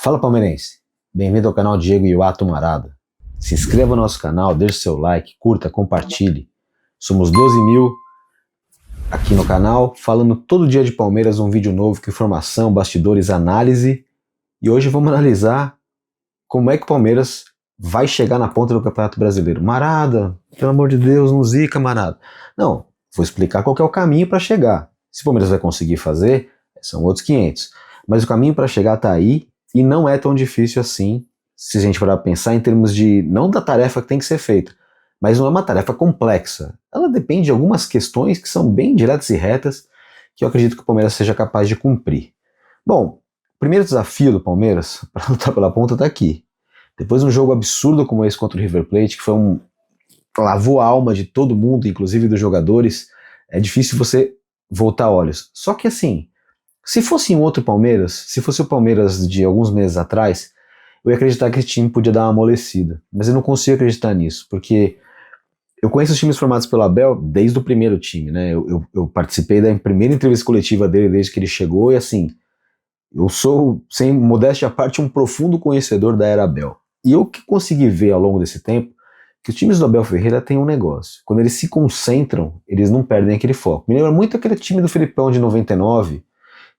Fala palmeirense, bem-vindo ao canal Diego Iwato Marada. Se inscreva no nosso canal, deixe seu like, curta, compartilhe. Somos 12 mil aqui no canal, falando todo dia de Palmeiras, um vídeo novo com informação, bastidores, análise. E hoje vamos analisar como é que o Palmeiras vai chegar na ponta do Campeonato Brasileiro. Marada, pelo amor de Deus, não zica, Marada. Não, vou explicar qual que é o caminho para chegar. Se o Palmeiras vai conseguir fazer, são outros 500. Mas o caminho para chegar está aí. E não é tão difícil assim, se a gente parar para pensar em termos de, não da tarefa que tem que ser feita, mas não é uma tarefa complexa. Ela depende de algumas questões que são bem diretas e retas, que eu acredito que o Palmeiras seja capaz de cumprir. Bom, o primeiro desafio do Palmeiras, para lutar pela ponta, está aqui. Depois de um jogo absurdo como esse contra o River Plate, que foi lavou a alma de todo mundo, inclusive dos jogadores, é difícil você voltar olhos. Só que assim, se fosse um outro Palmeiras, se fosse o Palmeiras de alguns meses atrás, eu ia acreditar que esse time podia dar uma amolecida. Mas eu não consigo acreditar nisso, porque eu conheço os times formados pelo Abel desde o primeiro time, né? Eu participei da primeira entrevista coletiva dele desde que ele chegou, e assim, eu sou, sem modéstia à parte, um profundo conhecedor da era Abel. E eu que consegui ver ao longo desse tempo que os times do Abel Ferreira têm um negócio. Quando eles se concentram, eles não perdem aquele foco. Me lembra muito aquele time do Felipão de 99,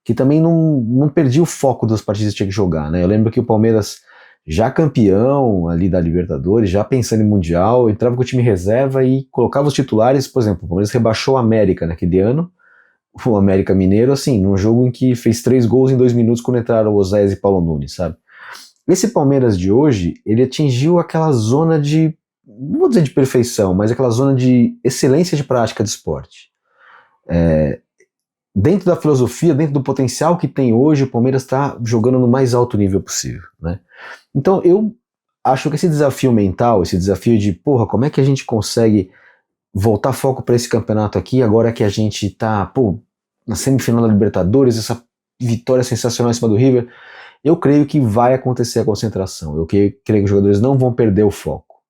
que também não perdia o foco das partidas que tinha que jogar, né? Eu lembro que o Palmeiras, já campeão ali da Libertadores, já pensando em Mundial, entrava com o time reserva e colocava os titulares. Por exemplo, o Palmeiras rebaixou o América naquele ano, o América Mineiro, assim, num jogo em que fez 3 gols em 2 minutos quando entraram o Oséias e Paulo Nunes, sabe? Esse Palmeiras de hoje, ele atingiu aquela zona de, não vou dizer de perfeição, mas aquela zona de excelência de prática de esporte. Dentro da filosofia, dentro do potencial que tem hoje, o Palmeiras está jogando no mais alto nível possível, né? Então eu acho que esse desafio mental, esse desafio de, porra, como é que a gente consegue voltar foco para esse campeonato aqui, agora que a gente tá, na semifinal da Libertadores, essa vitória sensacional em cima do River, eu creio que vai acontecer a concentração, eu creio que os jogadores não vão perder o foco.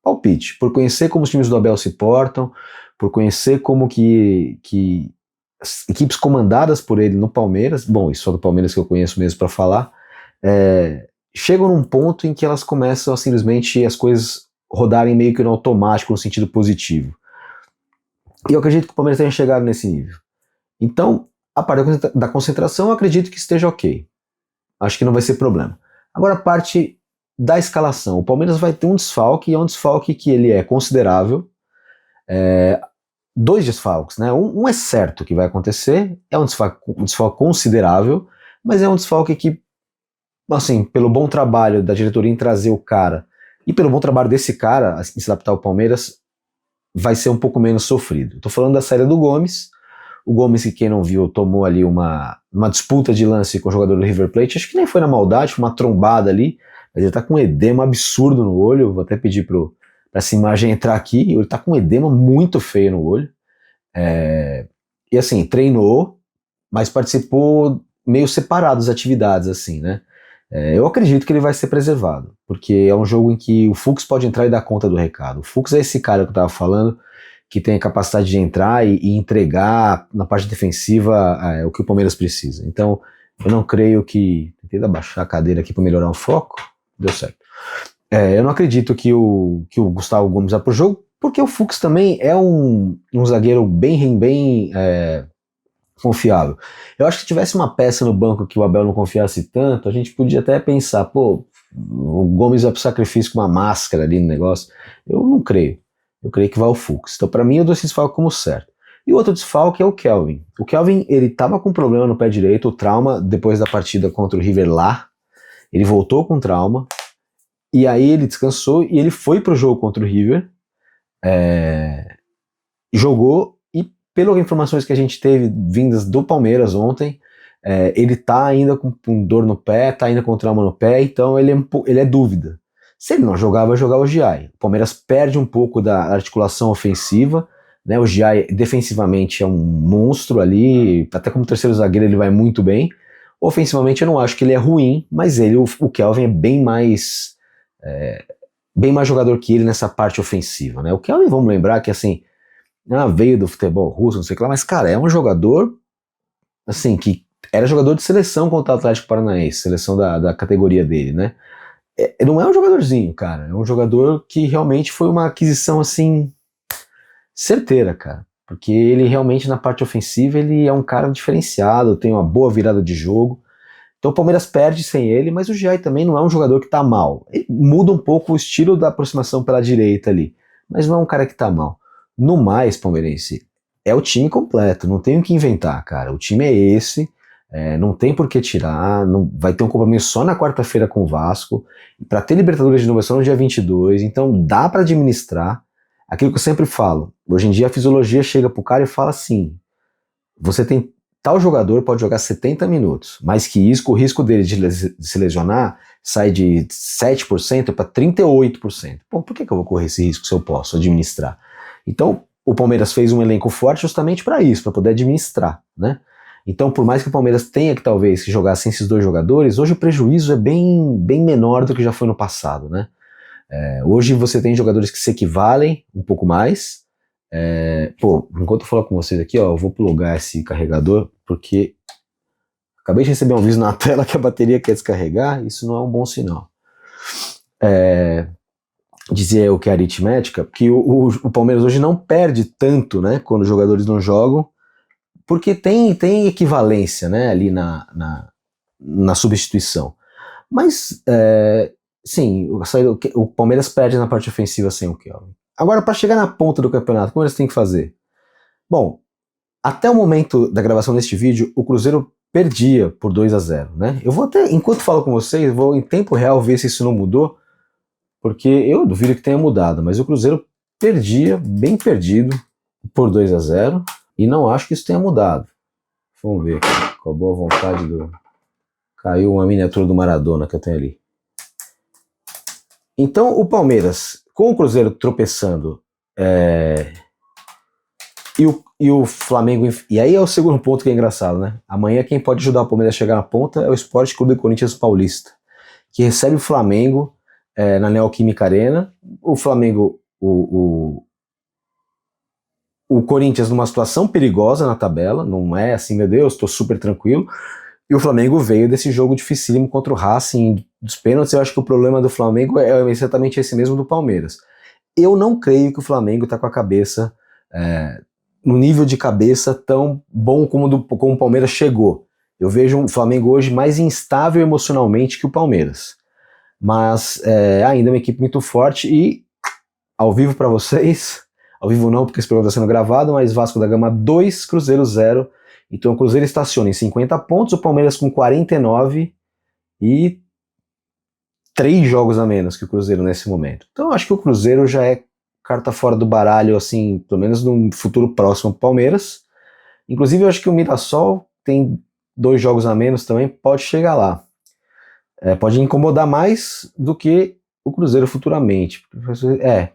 Palpite, por conhecer como os times do Abel se portam, por conhecer como que as equipes comandadas por ele no Palmeiras, bom, isso é do Palmeiras que eu conheço mesmo para falar, chegam num ponto em que elas começam a simplesmente as coisas rodarem meio que no automático, no sentido positivo. E eu acredito que o Palmeiras tenha chegado nesse nível. Então, a parte da concentração, eu acredito que esteja ok. Acho que não vai ser problema. Agora, a parte da escalação. O Palmeiras vai ter um desfalque, e é um desfalque que ele é considerável. 2 desfalques, né? Um é certo que vai acontecer, é um desfalque considerável, mas é um desfalque que, assim, pelo bom trabalho da diretoria em trazer o cara, e pelo bom trabalho desse cara em se adaptar ao Palmeiras, vai ser um pouco menos sofrido. Estou falando da saída do Gomes. O Gomes, que quem não viu, tomou ali uma disputa de lance com o jogador do River Plate, acho que nem foi na maldade, foi uma trombada ali, mas ele tá com um edema absurdo no olho, vou até pedir para essa imagem entrar aqui, ele tá com um edema muito feio no olho, e assim, treinou, mas participou meio separado das atividades, assim, né? Eu acredito que ele vai ser preservado, porque é um jogo em que o Fux pode entrar e dar conta do recado. O Fux é esse cara que eu tava falando, que tem a capacidade de entrar e entregar na parte defensiva o que o Palmeiras precisa. Então, eu não creio que... Tentei abaixar a cadeira aqui para melhorar o foco, deu certo. Eu não acredito que o Gustavo Gomes vá pro jogo, porque o Fux também é um zagueiro bem confiável. Eu acho que se tivesse uma peça no banco que o Abel não confiasse tanto, a gente podia até pensar, o Gomes vai pro sacrifício com uma máscara ali no negócio. Eu não creio. Eu creio que vai o Fux. Então, para mim, eu dou esse desfalque como certo. E o outro desfalque é o Kelvin. O Kelvin, ele tava com problema no pé direito, o trauma, depois da partida contra o River lá. Ele voltou com trauma. E aí ele descansou e ele foi pro jogo contra o River. Jogou e, pelas informações que a gente teve vindas do Palmeiras ontem, ele tá ainda com dor no pé, tá ainda com trauma no pé, então ele é dúvida. Se ele não jogar, vai jogar o Giai. O Palmeiras perde um pouco da articulação ofensiva, né? O Giai defensivamente é um monstro ali, até como terceiro zagueiro ele vai muito bem. Ofensivamente eu não acho que ele é ruim, mas o Kelvin é bem mais jogador que ele nessa parte ofensiva, né? O Kelvin, vamos lembrar que assim, veio do futebol russo, não sei o que lá, mas cara, é um jogador assim, que era jogador de seleção contra o Atlético Paranaense, seleção da categoria dele, né? Não é um jogadorzinho, cara, é um jogador que realmente foi uma aquisição, assim, certeira, cara, porque ele realmente na parte ofensiva, ele é um cara diferenciado, tem uma boa virada de jogo. Então o Palmeiras perde sem ele, mas o Giai também não é um jogador que tá mal. Ele muda um pouco o estilo da aproximação pela direita ali, mas não é um cara que tá mal. No mais, palmeirense, é o time completo, não tem o que inventar, cara. O time é esse, não tem por que tirar, não, vai ter um compromisso só na quarta-feira com o Vasco, para ter Libertadores de novo é só no dia 22, então dá para administrar. Aquilo que eu sempre falo, hoje em dia a fisiologia chega pro cara e fala assim, você tem tal jogador pode jogar 70 minutos, mais que isso, o risco dele de se lesionar sai de 7% para 38%. Pô, por que eu vou correr esse risco se eu posso administrar? Então, o Palmeiras fez um elenco forte justamente para isso, para poder administrar, né? Então, por mais que o Palmeiras tenha que talvez que jogar sem esses dois jogadores, hoje o prejuízo é bem menor do que já foi no passado, né? Hoje você tem jogadores que se equivalem um pouco mais. Enquanto eu falo com vocês aqui, ó, eu vou plugar esse carregador, porque acabei de receber um aviso na tela que a bateria quer descarregar, isso não é um bom sinal. Dizia eu que é aritmética, que o Palmeiras hoje não perde tanto, né, quando os jogadores não jogam, porque tem equivalência, né, ali na substituição. Mas, sim, o Palmeiras perde na parte ofensiva sem o Kelvin. Agora, para chegar na ponta do campeonato, o que eles têm que fazer? Bom, até o momento da gravação deste vídeo, o Cruzeiro perdia por 2-0, né? Eu vou até, enquanto falo com vocês, vou em tempo real ver se isso não mudou, porque eu duvido que tenha mudado, mas o Cruzeiro perdia, bem perdido, por 2-0, e não acho que isso tenha mudado. Vamos ver aqui, com a boa vontade do... Caiu uma miniatura do Maradona que eu tenho ali. Então, o Palmeiras, com o Cruzeiro tropeçando, e o Flamengo... E aí é o segundo ponto que é engraçado, né? Amanhã quem pode ajudar o Palmeiras a chegar na ponta é o Sport Clube Corinthians Paulista, que recebe o Flamengo na Neoquímica Arena. O Flamengo... O Corinthians numa situação perigosa na tabela, não é assim, meu Deus, estou super tranquilo. E o Flamengo veio desse jogo dificílimo contra o Racing dos pênaltis. Eu acho que o problema do Flamengo é exatamente esse mesmo do Palmeiras. Eu não creio que o Flamengo está com a cabeça, no nível de cabeça tão bom como o Palmeiras chegou. Eu vejo o Flamengo hoje mais instável emocionalmente que o Palmeiras. Mas ainda é uma equipe muito forte e, ao vivo para vocês, ao vivo não porque esse programa está sendo gravado, mas Vasco da Gama 2, Cruzeiro 0. Então o Cruzeiro estaciona em 50 pontos, o Palmeiras com 49 e 3 jogos a menos que o Cruzeiro nesse momento. Então eu acho que o Cruzeiro já é carta fora do baralho, assim, pelo menos num futuro próximo pro Palmeiras. Inclusive eu acho que o Mirassol tem 2 jogos a menos também, pode chegar lá. Pode incomodar mais do que o Cruzeiro futuramente.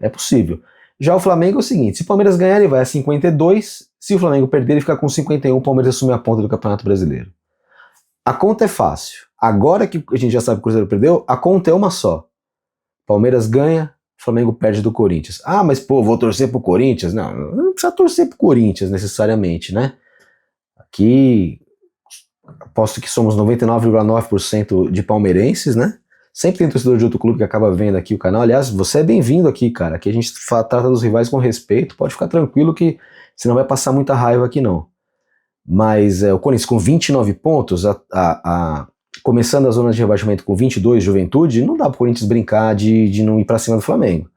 É possível. Já o Flamengo é o seguinte, se o Palmeiras ganhar ele vai a 52, se o Flamengo perder ele fica com 51, o Palmeiras assume a ponta do Campeonato Brasileiro. A conta é fácil. Agora que a gente já sabe que o Cruzeiro perdeu, a conta é uma só. Palmeiras ganha, o Flamengo perde do Corinthians. Ah, mas pô, vou torcer pro Corinthians? Não precisa torcer pro Corinthians necessariamente, né? Aqui, aposto que somos 99,9% de palmeirenses, né? Sempre tem torcedor de outro clube que acaba vendo aqui o canal. Aliás, você é bem-vindo aqui, cara. Aqui a gente trata dos rivais com respeito. Pode ficar tranquilo que você não vai passar muita raiva aqui, não. Mas o Corinthians com 29 pontos, começando a zona de rebaixamento com 22, Juventude, não dá pro Corinthians brincar de não ir para cima do Flamengo.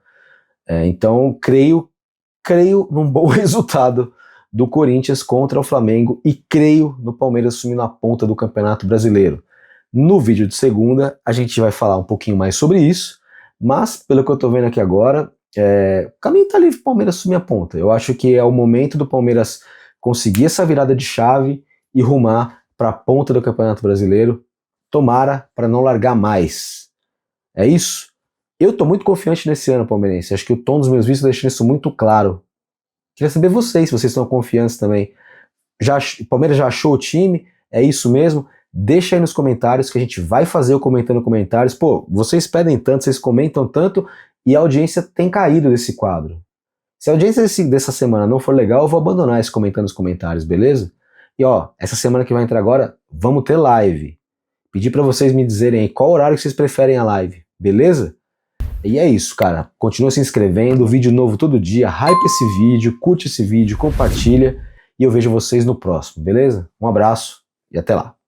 Então, creio num bom resultado do Corinthians contra o Flamengo e creio no Palmeiras assumindo a ponta do Campeonato Brasileiro. No vídeo de segunda, a gente vai falar um pouquinho mais sobre isso, mas, pelo que eu tô vendo aqui agora, o caminho tá livre pro Palmeiras assumir a ponta. Eu acho que é o momento do Palmeiras conseguir essa virada de chave e rumar para a ponta do Campeonato Brasileiro. Tomara para não largar mais. É isso? Eu tô muito confiante nesse ano, palmeirense. Acho que o tom dos meus vídeos deixa isso muito claro. Queria saber vocês, se vocês estão confiantes também. O Palmeiras já achou o time? É isso mesmo? Deixa aí nos comentários que a gente vai fazer o Comentando Comentários. Pô, vocês pedem tanto, vocês comentam tanto e a audiência tem caído desse quadro. Se a audiência dessa semana não for legal, eu vou abandonar esse Comentando os Comentários, beleza? E ó, essa semana que vai entrar agora, vamos ter live. Pedi pra vocês me dizerem aí qual horário que vocês preferem a live, beleza? E é isso, cara. Continua se inscrevendo, vídeo novo todo dia, hype esse vídeo, curte esse vídeo, compartilha e eu vejo vocês no próximo, beleza? Um abraço e até lá.